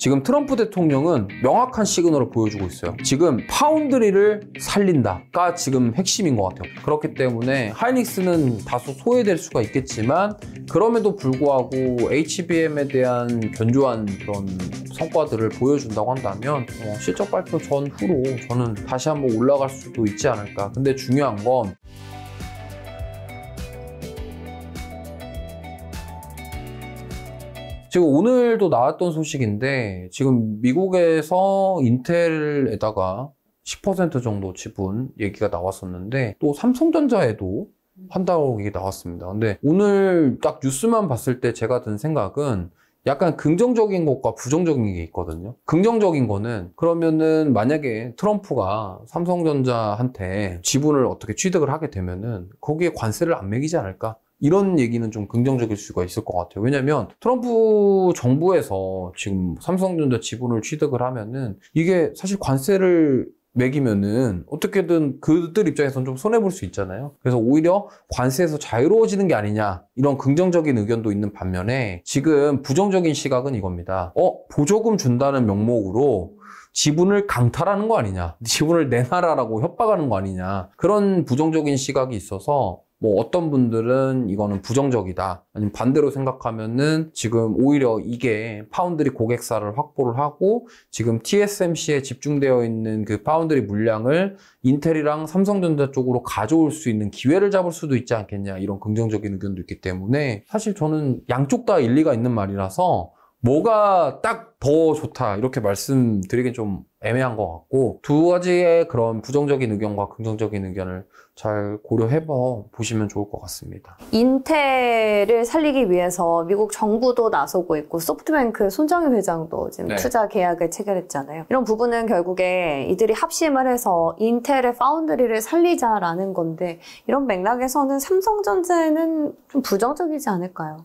지금 트럼프 대통령은 명확한 시그널을 보여주고 있어요. 지금 파운드리를 살린다가 지금 핵심인 것 같아요. 그렇기 때문에 하이닉스는 다소 소외될 수가 있겠지만 그럼에도 불구하고 HBM에 대한 견조한 그런 성과들을 보여준다고 한다면 실적 발표 전후로 저는 다시 한번 올라갈 수도 있지 않을까. 근데 중요한 건 지금 오늘도 나왔던 소식인데 지금 미국에서 인텔에다가 10% 정도 지분 얘기가 나왔었는데 또 삼성전자에도 한다고 얘기 나왔습니다. 근데 오늘 딱 뉴스만 봤을 때 제가 든 생각은 약간 긍정적인 것과 부정적인 게 있거든요. 긍정적인 거는 그러면은 만약에 트럼프가 삼성전자한테 지분을 어떻게 취득을 하게 되면은 거기에 관세를 안 매기지 않을까? 이런 얘기는 좀 긍정적일 수가 있을 것 같아요. 왜냐면 트럼프 정부에서 지금 삼성전자 지분을 취득을 하면은 이게 사실 관세를 매기면은 어떻게든 그들 입장에서는 좀 손해볼 수 있잖아요. 그래서 오히려 관세에서 자유로워지는 게 아니냐 이런 긍정적인 의견도 있는 반면에 지금 부정적인 시각은 이겁니다. 보조금 준다는 명목으로 지분을 강탈하는 거 아니냐, 지분을 내놔라라고 협박하는 거 아니냐, 그런 부정적인 시각이 있어서 어떤 분들은 이거는 부정적이다, 아니면 반대로 생각하면은 지금 오히려 이게 파운드리 고객사를 확보를 하고 지금 TSMC에 집중되어 있는 그 파운드리 물량을 인텔이랑 삼성전자 쪽으로 가져올 수 있는 기회를 잡을 수도 있지 않겠냐, 이런 긍정적인 의견도 있기 때문에 사실 저는 양쪽 다 일리가 있는 말이라서 뭐가 딱 더 좋다 이렇게 말씀드리긴 좀 애매한 것 같고, 두 가지의 그런 부정적인 의견과 긍정적인 의견을 잘 고려해 보시면 좋을 것 같습니다. 인텔을 살리기 위해서 미국 정부도 나서고 있고 소프트뱅크 손정희 회장도 지금 투자 계약을 체결했잖아요. 이런 부분은 결국에 이들이 합심을 해서 인텔의 파운드리를 살리자라는 건데, 이런 맥락에서는 삼성전자에는 좀 부정적이지 않을까요?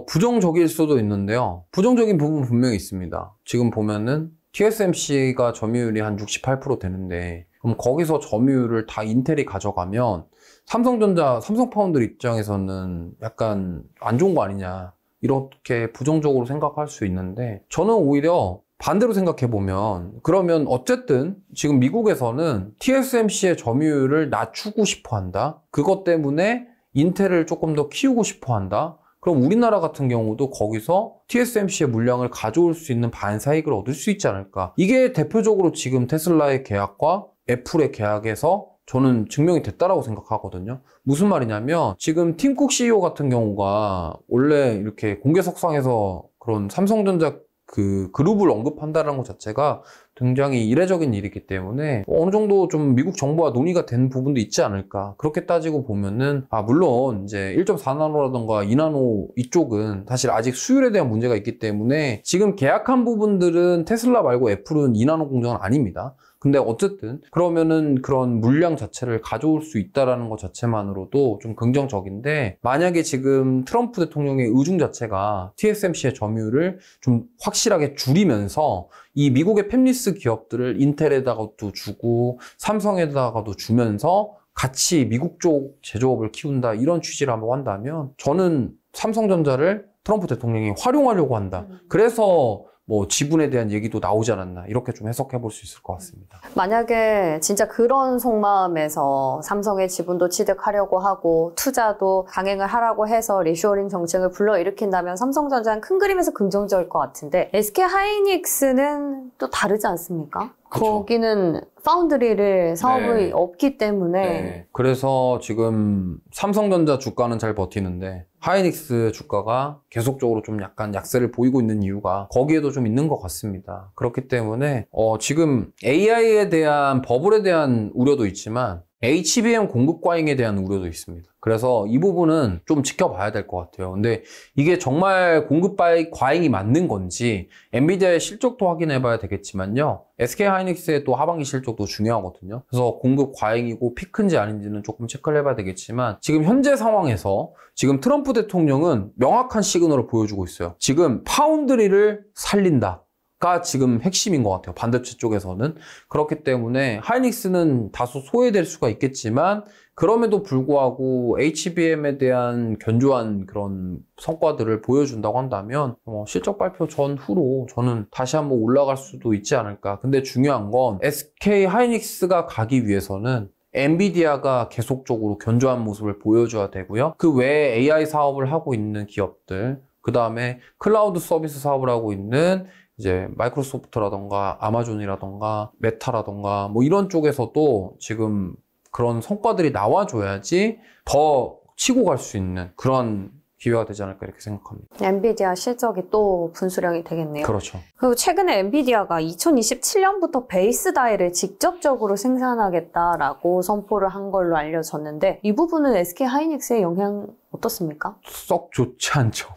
부정적일 수도 있는데요. 부정적인 부분 분명히 있습니다. 지금 보면은 TSMC가 점유율이 한 68% 되는데, 그럼 거기서 점유율을 다 인텔이 가져가면 삼성전자, 삼성파운드리 입장에서는 약간 안 좋은 거 아니냐, 이렇게 부정적으로 생각할 수 있는데, 저는 오히려 반대로 생각해보면, 그러면 어쨌든 지금 미국에서는 TSMC의 점유율을 낮추고 싶어 한다, 그것 때문에 인텔을 조금 더 키우고 싶어 한다, 그럼 우리나라 같은 경우도 거기서 TSMC의 물량을 가져올 수 있는 반사이익을 얻을 수 있지 않을까. 이게 대표적으로 지금 테슬라의 계약과 애플의 계약에서 저는 증명이 됐다라고 생각하거든요. 무슨 말이냐면 지금 팀 쿡 CEO 같은 경우가 원래 이렇게 공개석상에서 그런 삼성전자 그 그룹을 언급한다는 것 자체가 굉장히 이례적인 일이기 때문에 어느 정도 좀 미국 정부와 논의가 된 부분도 있지 않을까. 그렇게 따지고 보면은 물론 이제 1.4나노라던가 2나노 이쪽은 사실 아직 수율에 대한 문제가 있기 때문에 지금 계약한 부분들은 테슬라 말고 애플은 2나노 공정은 아닙니다. 근데 어쨌든 그러면은 그런 물량 자체를 가져올 수 있다라는 것 자체만으로도 좀 긍정적인데, 만약에 지금 트럼프 대통령의 의중 자체가 TSMC의 점유율을 좀 확실하게 줄이면서 이 미국의 팹리스 기업들을 인텔에다가도 주고 삼성에다가도 주면서 같이 미국 쪽 제조업을 키운다, 이런 취지를 한번 한다면 저는 삼성전자를 트럼프 대통령이 활용하려고 한다, 그래서 지분에 대한 얘기도 나오지 않았나, 이렇게 좀 해석해 볼 수 있을 것 같습니다. 만약에 진짜 그런 속마음에서 삼성의 지분도 취득하려고 하고 투자도 강행을 하라고 해서 리쇼어링 정책을 불러일으킨다면 삼성전자는 큰 그림에서 긍정적일 것 같은데, SK하이닉스는 또 다르지 않습니까? 그쵸. 거기는 파운드리를 사업이 없기 때문에. 그래서 지금 삼성전자 주가는 잘 버티는데 하이닉스 주가가 계속적으로 좀 약간 약세를 보이고 있는 이유가 거기에도 좀 있는 것 같습니다. 그렇기 때문에 지금 AI에 대한 버블에 대한 우려도 있지만 HBM 공급 과잉에 대한 우려도 있습니다. 그래서 이 부분은 좀 지켜봐야 될 것 같아요. 근데 이게 정말 공급 과잉이 맞는 건지 엔비디아의 실적도 확인해 봐야 되겠지만요, SK하이닉스의 또 하반기 실적도 중요하거든요. 그래서 공급 과잉이고 피크인지 아닌지는 조금 체크를 해봐야 되겠지만, 지금 현재 상황에서 지금 트럼프 대통령은 명확한 시그널을 보여주고 있어요. 지금 파운드리를 살린다, 가 지금 핵심인 것 같아요. 반도체 쪽에서는. 그렇기 때문에 하이닉스는 다소 소외될 수가 있겠지만 그럼에도 불구하고 HBM에 대한 견조한 그런 성과들을 보여준다고 한다면 실적 발표 전후로 저는 다시 한번 올라갈 수도 있지 않을까. 근데 중요한 건 SK 하이닉스가 가기 위해서는 엔비디아가 계속적으로 견조한 모습을 보여줘야 되고요. 그 외에 AI 사업을 하고 있는 기업들, 그 다음에 클라우드 서비스 사업을 하고 있는 이제 마이크로소프트라던가 아마존이라던가 메타라던가 뭐 이런 쪽에서도 지금 그런 성과들이 나와줘야지 더 치고 갈 수 있는 그런 기회가 되지 않을까 이렇게 생각합니다. 엔비디아 실적이 또 분수령이 되겠네요. 그렇죠. 그리고 최근에 엔비디아가 2027년부터 베이스 다이를 직접적으로 생산하겠다라고 선포를 한 걸로 알려졌는데 이 부분은 SK 하이닉스의 영향 어떻습니까? 썩 좋지 않죠.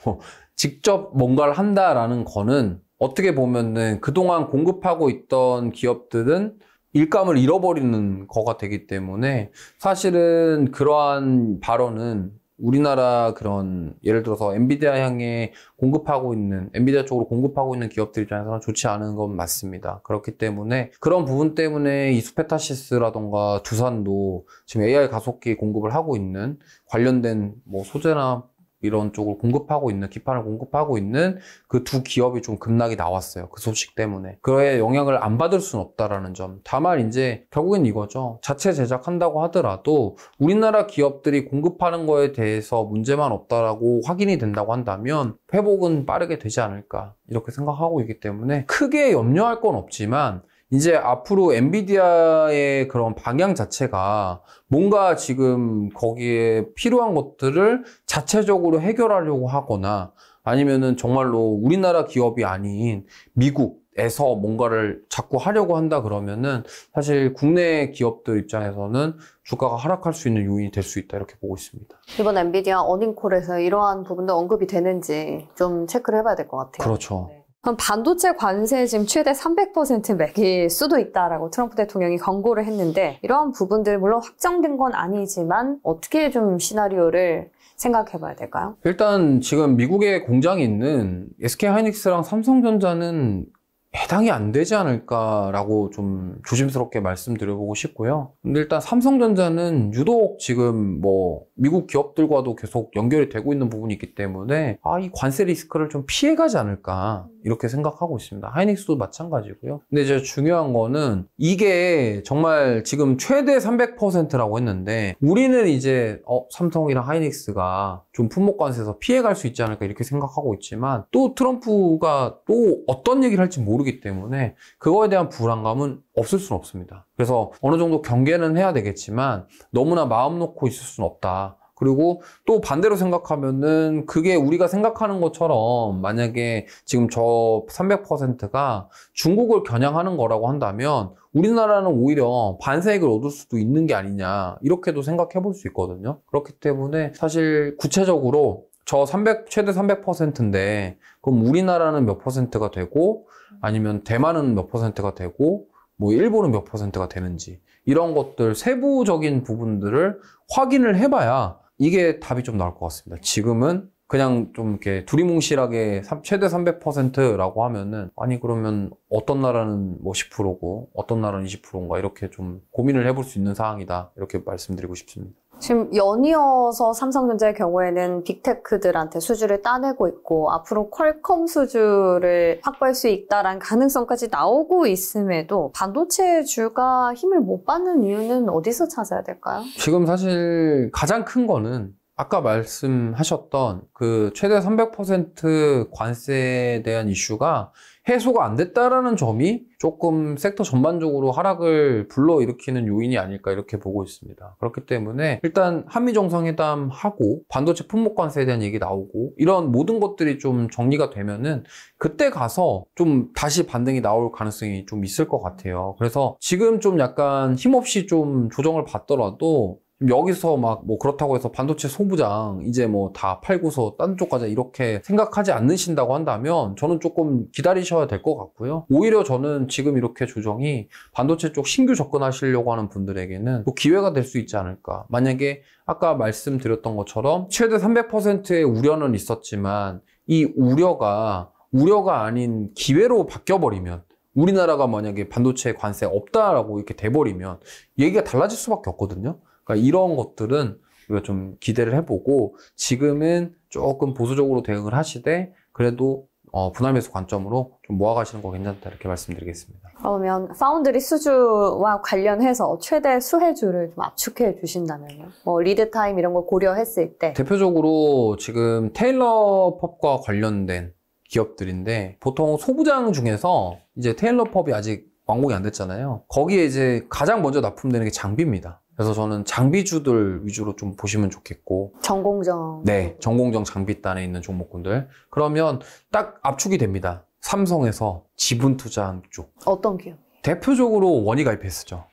직접 뭔가를 한다라는 거는 어떻게 보면은 그동안 공급하고 있던 기업들은 일감을 잃어버리는 거가 되기 때문에 사실은 그러한 발언은 우리나라 그런 예를 들어서 엔비디아 향해 공급하고 있는 엔비디아 쪽으로 공급하고 있는 기업들 입장에서는 좋지 않은 건 맞습니다. 그렇기 때문에 그런 부분 때문에 이수페타시스라던가 두산도 지금 AI 가속기 공급을 하고 있는 관련된 뭐 소재나 이런 쪽을 공급하고 있는, 기판을 공급하고 있는 그 두 기업이 좀 급락이 나왔어요. 그 소식 때문에. 그에 영향을 안 받을 수는 없다라는 점. 다만 이제 결국엔 이거죠. 자체 제작한다고 하더라도 우리나라 기업들이 공급하는 거에 대해서 문제만 없다라고 확인이 된다고 한다면 회복은 빠르게 되지 않을까 이렇게 생각하고 있기 때문에 크게 염려할 건 없지만 이제 앞으로 엔비디아의 그런 방향 자체가 뭔가 지금 거기에 필요한 것들을 자체적으로 해결하려고 하거나 아니면은 정말로 우리나라 기업이 아닌 미국에서 뭔가를 자꾸 하려고 한다 그러면은 사실 국내 기업들 입장에서는 주가가 하락할 수 있는 요인이 될 수 있다 이렇게 보고 있습니다. 이번 엔비디아 어닝콜에서 이러한 부분도 언급이 되는지 좀 체크를 해봐야 될 것 같아요. 그렇죠. 네. 그럼 반도체 관세 지금 최대 300% 매길 수도 있다라고 트럼프 대통령이 경고를 했는데 이러한 부분들 물론 확정된 건 아니지만 어떻게 좀 시나리오를 생각해 봐야 될까요? 일단 지금 미국에 공장이 있는 SK 하이닉스랑 삼성전자는 해당이 안 되지 않을까라고 좀 조심스럽게 말씀드려보고 싶고요. 근데 일단 삼성전자는 유독 지금 뭐 미국 기업들과도 계속 연결이 되고 있는 부분이 있기 때문에 이 관세 리스크를 좀 피해가지 않을까 이렇게 생각하고 있습니다. 하이닉스도 마찬가지고요. 근데 이제 중요한 거는 이게 정말 지금 최대 300%라고 했는데 우리는 이제 삼성이랑 하이닉스가 좀 품목관세에서 피해갈 수 있지 않을까 이렇게 생각하고 있지만 또 트럼프가 또 어떤 얘기를 할지 모르기 때문에 그거에 대한 불안감은 없을 수는 없습니다. 그래서 어느 정도 경계는 해야 되겠지만 너무나 마음 놓고 있을 수는 없다. 그리고 또 반대로 생각하면은 그게 우리가 생각하는 것처럼 만약에 지금 저 300%가 중국을 겨냥하는 거라고 한다면 우리나라는 오히려 반세익을 얻을 수도 있는 게 아니냐 이렇게도 생각해 볼 수 있거든요. 그렇기 때문에 사실 구체적으로 저 최대 300%인데 그럼 우리나라는 몇 %가 되고 아니면 대만은 몇 %가 되고 뭐 일본은 몇 %가 되는지 이런 것들 세부적인 부분들을 확인을 해봐야 이게 답이 좀 나올 것 같습니다. 지금은 그냥 좀 이렇게 두리뭉실하게 최대 300%라고 하면은 아니 그러면 어떤 나라는 뭐 10%고 어떤 나라는 20%인가 이렇게 좀 고민을 해볼 수 있는 상황이다 이렇게 말씀드리고 싶습니다. 지금 연이어서 삼성전자의 경우에는 빅테크들한테 수주를 따내고 있고 앞으로 퀄컴 수주를 확보할 수 있다라는 가능성까지 나오고 있음에도 반도체주가 힘을 못 받는 이유는 어디서 찾아야 될까요? 지금 사실 가장 큰 거는 아까 말씀하셨던 그 최대 300% 관세에 대한 이슈가 해소가 안 됐다라는 점이 조금 섹터 전반적으로 하락을 불러일으키는 요인이 아닐까 이렇게 보고 있습니다. 그렇기 때문에 일단 한미 정상회담 하고 반도체 품목 관세에 대한 얘기 나오고 이런 모든 것들이 좀 정리가 되면은 그때 가서 좀 다시 반등이 나올 가능성이 좀 있을 것 같아요. 그래서 지금 좀 약간 힘없이 좀 조정을 받더라도 여기서 막 뭐 그렇다고 해서 반도체 소부장 이제 뭐 다 팔고서 딴 쪽 가자 이렇게 생각하지 않으신다고 한다면 저는 조금 기다리셔야 될 것 같고요. 오히려 저는 지금 이렇게 조정이 반도체 쪽 신규 접근하시려고 하는 분들에게는 또 기회가 될 수 있지 않을까. 만약에 아까 말씀드렸던 것처럼 최대 300%의 우려는 있었지만 이 우려가 우려가 아닌 기회로 바뀌어버리면, 우리나라가 만약에 반도체 관세 없다라고 이렇게 돼버리면 얘기가 달라질 수밖에 없거든요. 그러니까 이런 것들은 우리가 좀 기대를 해보고, 지금은 조금 보수적으로 대응을 하시되 그래도 분할 매수 관점으로 좀 모아가시는 거 괜찮다, 이렇게 말씀드리겠습니다. 그러면 파운드리 수주와 관련해서 최대 수혜주를 좀 압축해 주신다면요? 뭐 리드 타임 이런 걸 고려했을 때 대표적으로 지금 테일러 펍과 관련된 기업들인데, 보통 소부장 중에서 이제 테일러 펍이 아직 완공이 안 됐잖아요. 거기에 이제 가장 먼저 납품되는 게 장비입니다. 그래서 저는 장비주들 위주로 좀 보시면 좋겠고. 전공정. 네, 전공정 장비단에 있는 종목군들. 그러면 딱 압축이 됩니다. 삼성에서 지분 투자한 쪽. 어떤 기업? 대표적으로 원익IPS죠.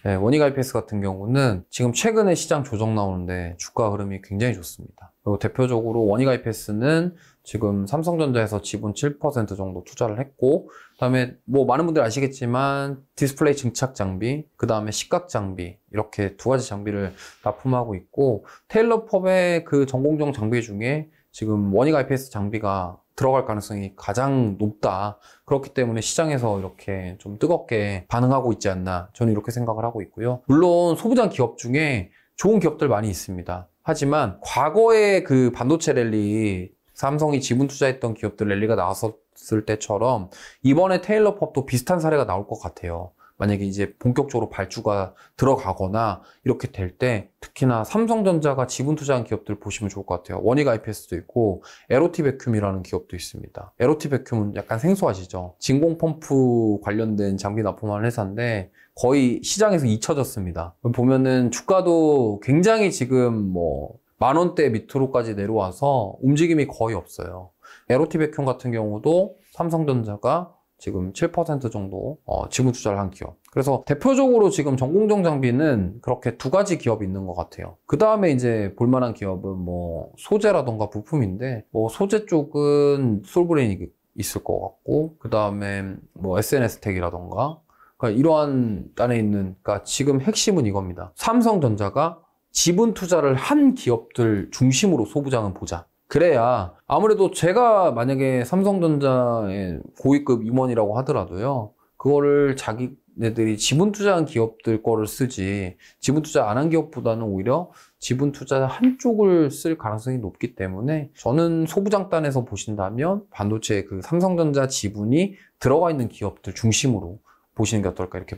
네, 원익IPS 같은 경우는 지금 최근에 시장 조정 나오는데 주가 흐름이 굉장히 좋습니다. 그리고 대표적으로 원익IPS는 지금 삼성전자에서 지분 7% 정도 투자를 했고, 그다음에 뭐 많은 분들 아시겠지만 디스플레이 증착 장비, 그다음에 시각 장비, 이렇게 두 가지 장비를 납품하고 있고, 테일러 펍의 그 전공정 장비 중에 지금 원익IPS 장비가 들어갈 가능성이 가장 높다. 그렇기 때문에 시장에서 이렇게 좀 뜨겁게 반응하고 있지 않나, 저는 이렇게 생각을 하고 있고요. 물론 소부장 기업 중에 좋은 기업들 많이 있습니다. 하지만 과거에 그 반도체 랠리, 삼성이 지분 투자했던 기업들 랠리가 나왔었을 때처럼 이번에 테일러 펍도 비슷한 사례가 나올 것 같아요. 만약에 이제 본격적으로 발주가 들어가거나 이렇게 될 때, 특히나 삼성전자가 지분 투자한 기업들 보시면 좋을 것 같아요. 원익IPS도 있고 에로티 베큐움이라는 기업도 있습니다. 에로티 베큐움은 약간 생소하시죠? 진공 펌프 관련된 장비 납품하는 회사인데 거의 시장에서 잊혀졌습니다. 보면은 주가도 굉장히 지금 뭐 10,000원대 밑으로까지 내려와서 움직임이 거의 없어요. 에로티 베큐움 같은 경우도 삼성전자가 지금 7% 정도 지분 투자를 한 기업. 그래서 대표적으로 지금 전공정 장비는 그렇게 두 가지 기업이 있는 것 같아요. 그 다음에 이제 볼만한 기업은 뭐 소재라던가 부품인데, 뭐 소재 쪽은 솔브레인이 있을 것 같고, 그 다음에 뭐 SNS텍이라던가, 그러니까 이러한 단에 있는, 그러니까 지금 핵심은 이겁니다. 삼성전자가 지분 투자를 한 기업들 중심으로 소부장은 보자. 그래야 아무래도 제가 만약에 삼성전자의 고위급 임원이라고 하더라도요, 그거를 자기네들이 지분 투자한 기업들 거를 쓰지, 지분 투자 안 한 기업보다는 오히려 지분 투자 한쪽을 쓸 가능성이 높기 때문에, 저는 소부장단에서 보신다면 반도체 그 삼성전자 지분이 들어가 있는 기업들 중심으로 보시는 게 어떨까, 이렇게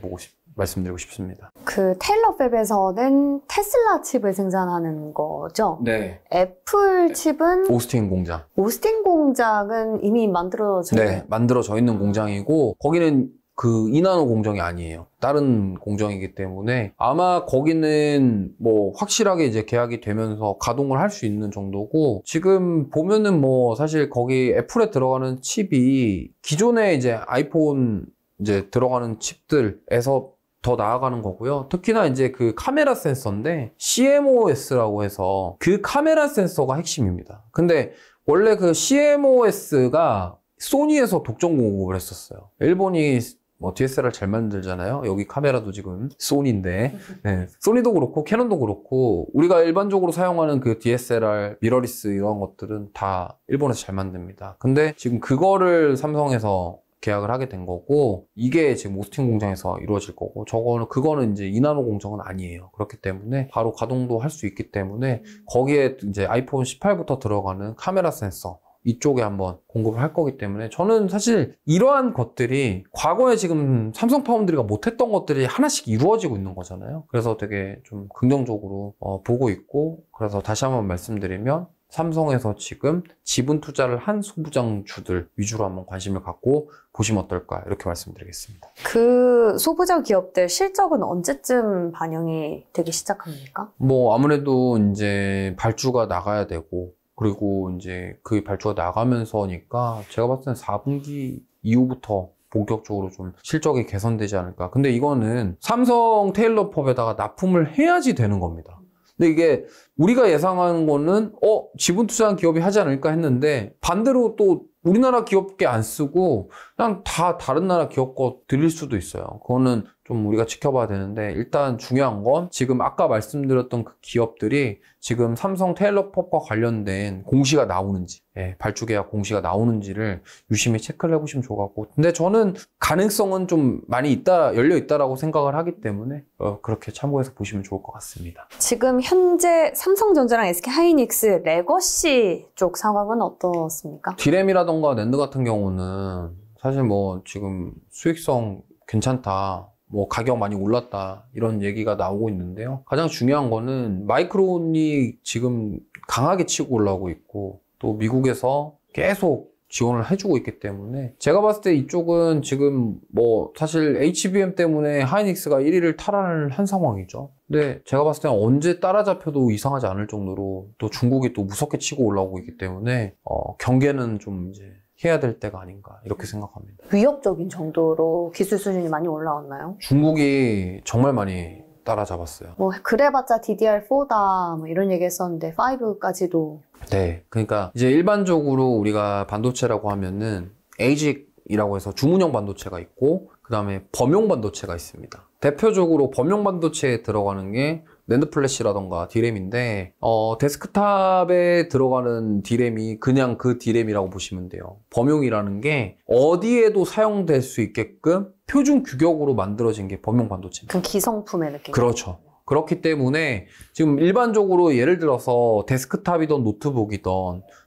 말씀드리고 싶습니다. 그 테일러 팹에서는 테슬라 칩을 생산하는 거죠? 네. 애플 칩은 오스틴 공장. 오스틴 공장은 이미 만들어져 있는. 네, 만들어져 있는 공장이고, 거기는 그 이나노 공정이 아니에요. 다른 공정이기 때문에 아마 거기는 뭐 확실하게 이제 계약이 되면서 가동을 할 수 있는 정도고, 지금 보면은 뭐 사실 거기 애플에 들어가는 칩이 기존에 이제 아이폰 이제 들어가는 칩들에서 더 나아가는 거고요. 특히나 이제 그 카메라 센서인데 CMOS라고 해서 그 카메라 센서가 핵심입니다. 근데 원래 그 CMOS가 소니에서 독점 공급을 했었어요. 일본이 뭐 DSLR 잘 만들잖아요. 여기 카메라도 지금 소니인데, 네, 소니도 그렇고 캐논도 그렇고 우리가 일반적으로 사용하는 그 DSLR, 미러리스 이런 것들은 다 일본에서 잘 만듭니다. 근데 지금 그거를 삼성에서 계약을 하게 된 거고, 이게 지금 오스틴 공장에서 이루어질 거고, 그거는 이제 이나노 공정은 아니에요. 그렇기 때문에 바로 가동도 할 수 있기 때문에 거기에 이제 아이폰 18부터 들어가는 카메라 센서 이쪽에 한번 공급을 할 거기 때문에, 저는 사실 이러한 것들이 과거에 지금 삼성 파운드리가 못했던 것들이 하나씩 이루어지고 있는 거잖아요. 그래서 되게 좀 긍정적으로 보고 있고, 그래서 다시 한번 말씀드리면 삼성에서 지금 지분 투자를 한 소부장주들 위주로 한번 관심을 갖고 보시면 어떨까, 이렇게 말씀드리겠습니다. 그 소부장 기업들 실적은 언제쯤 반영이 되기 시작합니까? 뭐 아무래도 이제 발주가 나가야 되고, 그리고 이제 그 발주가 나가면서니까 제가 봤을 땐 4분기 이후부터 본격적으로 좀 실적이 개선되지 않을까. 근데 이거는 삼성 테일러 펍에다가 납품을 해야지 되는 겁니다. 근데 이게 우리가 예상하는 거는 지분 투자한 기업이 하지 않을까 했는데, 반대로 또 우리나라 기업께 안 쓰고 그냥 다 다른 나라 기업 거 드릴 수도 있어요. 그거는 좀 우리가 지켜봐야 되는데, 일단 중요한 건 지금 아까 말씀드렸던 그 기업들이 지금 삼성 테일러폿과 관련된 공시가 나오는지, 발주 계약 공시가 나오는지를 유심히 체크를 해보시면 좋을 것 같고, 근데 저는 가능성은 좀 많이 열려 있다라고 생각을 하기 때문에 그렇게 참고해서 보시면 좋을 것 같습니다. 지금 현재 삼성전자랑 SK하이닉스 레거시 쪽 상황은 어떻습니까? 디램이라던가 낸드 같은 경우는 사실 뭐 지금 수익성 괜찮다, 뭐 가격 많이 올랐다, 이런 얘기가 나오고 있는데요. 가장 중요한 거는 마이크론이 지금 강하게 치고 올라오고 있고, 또 미국에서 계속 지원을 해주고 있기 때문에 제가 봤을 때 이쪽은 지금 뭐 사실 HBM 때문에 하이닉스가 1위를 탈환을 한 상황이죠. 근데 제가 봤을 때는 언제 따라잡혀도 이상하지 않을 정도로 또 중국이 또 무섭게 치고 올라오고 있기 때문에 경계는 좀 이제 해야 될 때가 아닌가, 이렇게 생각합니다. 위협적인 정도로 기술 수준이 많이 올라왔나요? 중국이 정말 많이 따라잡았어요. 뭐 그래봤자 DDR4다 뭐 이런 얘기 했었는데 5까지도. 네, 그러니까 이제 일반적으로 우리가 반도체라고 하면은 ASIC이라고 해서 주문형 반도체가 있고, 그 다음에 범용 반도체가 있습니다. 대표적으로 범용 반도체에 들어가는 게 낸드 플래시라던가 디램인데, 데스크탑에 들어가는 디램이 그냥 그 디램이라고 보시면 돼요. 범용이라는 게 어디에도 사용될 수 있게끔 표준 규격으로 만들어진 게 범용 반도체입니다. 그 기성품의 느낌. 그렇죠. 그렇기 때문에 지금 일반적으로 예를 들어서 데스크탑이든 노트북이든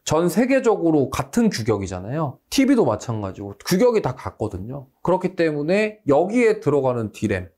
전 세계적으로 같은 규격이잖아요. TV도 마찬가지고 규격이 다 같거든요. 그렇기 때문에 여기에 들어가는 디램은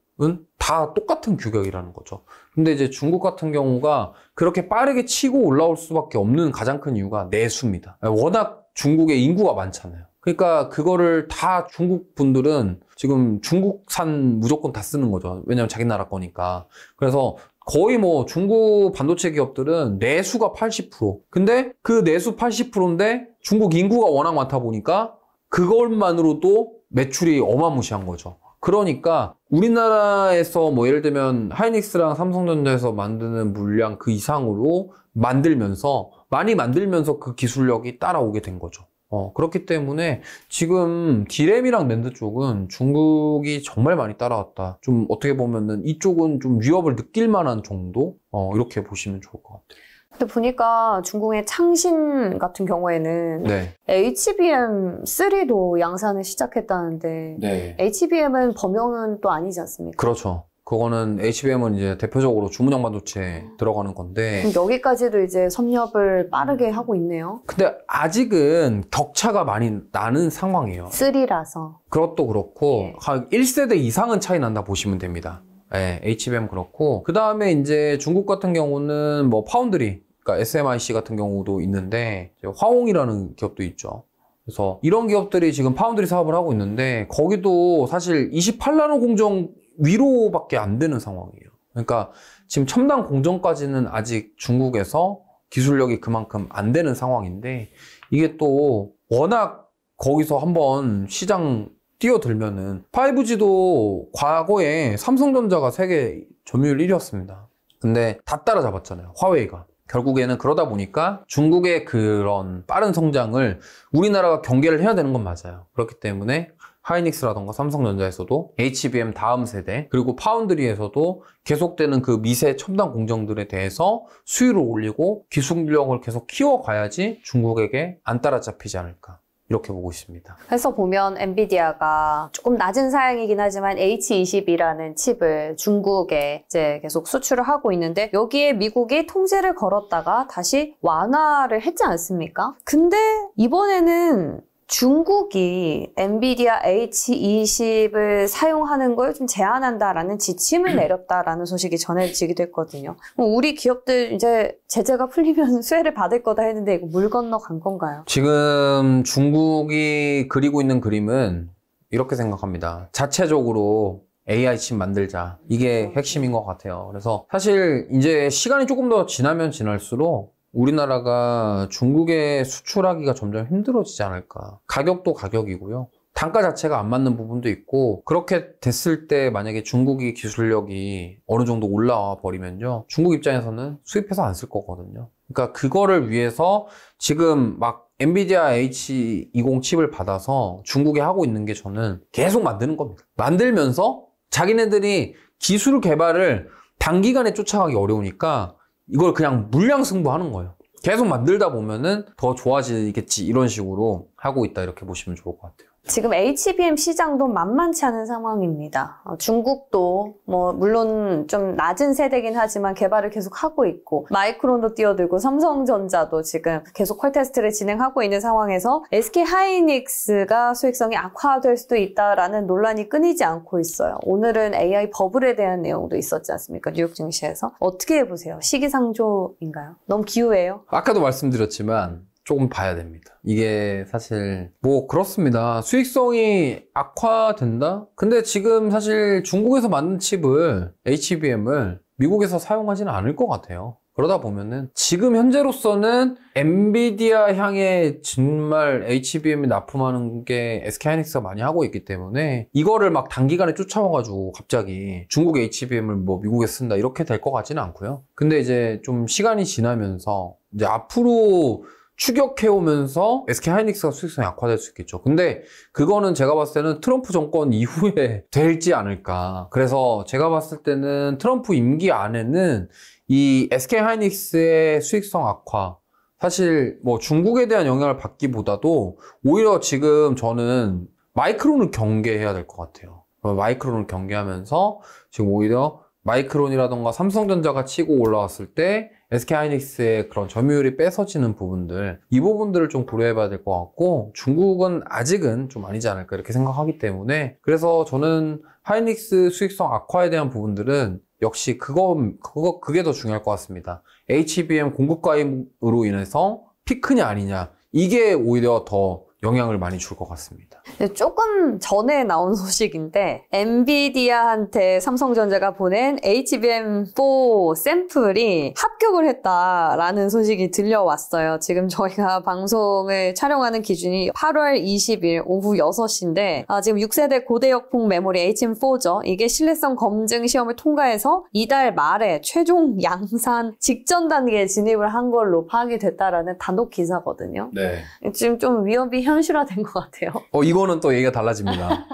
다 똑같은 규격이라는 거죠. 근데 이제 중국 같은 경우가 그렇게 빠르게 치고 올라올 수밖에 없는 가장 큰 이유가 내수입니다. 워낙 중국에 인구가 많잖아요. 그러니까 그거를 다 중국 분들은 지금 중국산 무조건 다 쓰는 거죠. 왜냐면 자기 나라 거니까. 그래서 거의 뭐 중국 반도체 기업들은 내수가 80%. 근데 그 내수 80%인데 중국 인구가 워낙 많다 보니까 그것만으로도 매출이 어마무시한 거죠. 그러니까 우리나라에서 뭐 예를 들면 하이닉스랑 삼성전자에서 만드는 물량 그 이상으로 많이 만들면서 그 기술력이 따라오게 된 거죠. 그렇기 때문에 지금 디램이랑 낸드 쪽은 중국이 정말 많이 따라왔다. 좀 어떻게 보면은 이쪽은 좀 위협을 느낄 만한 정도? 이렇게 보시면 좋을 것 같아요. 근데 보니까 중국의 창신 같은 경우에는 네. HBM3도 양산을 시작했다는데, 네. HBM은 범용은 또 아니지 않습니까? 그렇죠. 그거는 HBM은 이제 대표적으로 주문형 반도체에 들어가는 건데, 그럼 여기까지도 이제 섭렵을 빠르게 하고 있네요. 근데 아직은 격차가 많이 나는 상황이에요. 3라서. 그것도 그렇고 한 1세대 이상은 차이 난다 보시면 됩니다. 네, HBM 그렇고, 그 다음에 이제 중국 같은 경우는 뭐 파운드리, 그러니까 SMIC 같은 경우도 있는데 화홍이라는 기업도 있죠. 그래서 이런 기업들이 지금 파운드리 사업을 하고 있는데 거기도 사실 28나노 공정 위로밖에 안 되는 상황이에요. 그러니까 지금 첨단 공정까지는 아직 중국에서 기술력이 그만큼 안 되는 상황인데, 이게 또 워낙 거기서 한번 시장 뛰어들면은 5G도 과거에 삼성전자가 세계 점유율 1위였습니다. 근데 다 따라잡았잖아요, 화웨이가. 결국에는 그러다 보니까 중국의 그런 빠른 성장을 우리나라가 경계를 해야 되는 건 맞아요. 그렇기 때문에 하이닉스라던가 삼성전자에서도 HBM 다음 세대, 그리고 파운드리에서도 계속되는 그 미세 첨단 공정들에 대해서 수율을 올리고 기술력을 계속 키워가야지 중국에게 안 따라잡히지 않을까, 이렇게 보고 있습니다. 그래서 보면 엔비디아가 조금 낮은 사양이긴 하지만 H20이라는 칩을 중국에 이제 계속 수출을 하고 있는데, 여기에 미국이 통제를 걸었다가 다시 완화를 했지 않습니까? 근데 이번에는 중국이 엔비디아 H20을 사용하는 걸 좀 제한한다라는 지침을 내렸다라는 소식이 전해지기도 했거든요. 우리 기업들 이제 제재가 풀리면 수혜를 받을 거다 했는데 이거 물 건너간 건가요? 지금 중국이 그리고 있는 그림은 이렇게 생각합니다. 자체적으로 AI 칩 만들자, 이게 핵심인 것 같아요. 그래서 사실 이제 시간이 조금 더 지나면 지날수록 우리나라가 중국에 수출하기가 점점 힘들어지지 않을까. 가격도 가격이고요. 단가 자체가 안 맞는 부분도 있고, 그렇게 됐을 때 만약에 중국이 기술력이 어느 정도 올라와 버리면요, 중국 입장에서는 수입해서 안 쓸 거거든요. 그러니까 그거를 위해서 지금 막 엔비디아 H20 칩을 받아서 중국에 하고 있는 게 저는 계속 만드는 겁니다. 만들면서 자기네들이 기술 개발을 단기간에 쫓아가기 어려우니까 이걸 그냥 물량 승부하는 거예요. 계속 만들다 보면은 더 좋아지겠지 이런 식으로 하고 있다 이렇게 보시면 좋을 것 같아요. 지금 HBM 시장도 만만치 않은 상황입니다. 중국도 물론 좀 낮은 세대긴 하지만 개발을 계속 하고 있고 마이크론도 뛰어들고 삼성전자도 지금 계속 퀄 테스트를 진행하고 있는 상황에서 SK 하이닉스가 수익성이 악화될 수도 있다라는 논란이 끊이지 않고 있어요. 오늘은 AI 버블에 대한 내용도 있었지 않습니까? 뉴욕 증시에서. 어떻게 보세요? 시기상조인가요? 너무 기우예요? 아까도 말씀드렸지만 조금 봐야 됩니다. 이게 사실 그렇습니다. 수익성이 악화된다? 근데 지금 사실 중국에서 만든 칩을 HBM을 미국에서 사용하지는 않을 것 같아요. 그러다 보면은 지금 현재로서는 엔비디아 향해 정말 HBM이 납품하는 게 SK하이닉스가 많이 하고 있기 때문에 이거를 막 단기간에 쫓아와가지고 갑자기 중국 HBM을 미국에 쓴다 이렇게 될 것 같지는 않고요. 근데 이제 좀 시간이 지나면서 이제 앞으로 추격해오면서 SK하이닉스가 수익성이 악화될 수 있겠죠. 근데 그거는 제가 봤을 때는 트럼프 정권 이후에 될지 않을까. 그래서 제가 봤을 때는 트럼프 임기 안에는 이 SK하이닉스의 수익성 악화, 사실 중국에 대한 영향을 받기보다도 오히려 지금 저는 마이크론을 경계해야 될 것 같아요. 마이크론을 경계하면서 지금 오히려 마이크론이라던가 삼성전자가 치고 올라왔을 때 SK하이닉스의 그런 점유율이 뺏어지는 부분들, 이 부분들을 좀 고려해 봐야 될 것 같고 중국은 아직은 좀 아니지 않을까 이렇게 생각하기 때문에 그래서 저는 하이닉스 수익성 악화에 대한 부분들은 역시 그게 더 중요할 것 같습니다. HBM 공급 가입으로 인해서 피크냐 아니냐 이게 오히려 더 영향을 많이 줄 것 같습니다. 조금 전에 나온 소식인데 엔비디아한테 삼성전자가 보낸 HBM4 샘플이 합격을 했다라는 소식이 들려왔어요. 지금 저희가 방송을 촬영하는 기준이 8월 20일 오후 6시인데 지금 6세대 고대역폭 메모리 HBM4죠. 이게 신뢰성 검증 시험을 통과해서 이달 말에 최종 양산 직전 단계에 진입을 한 걸로 파악이 됐다라는 단독 기사거든요. 네. 지금 좀 위협이 현실화된 것 같아요. 이거는 또 얘기가 달라집니다.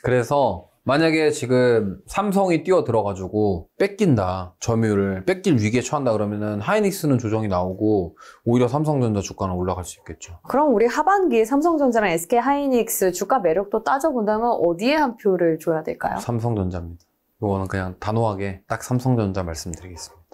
그래서 만약에 지금 삼성이 뛰어들어가지고 뺏긴다, 점유율을 뺏길 위기에 처한다 그러면은 하이닉스는 조정이 나오고 오히려 삼성전자 주가는 올라갈 수 있겠죠. 그럼 우리 하반기 삼성전자랑 SK 하이닉스 주가 매력도 따져본다면 어디에 한 표를 줘야 될까요? 삼성전자입니다. 이거는 그냥 단호하게 딱 삼성전자 말씀드리겠습니다.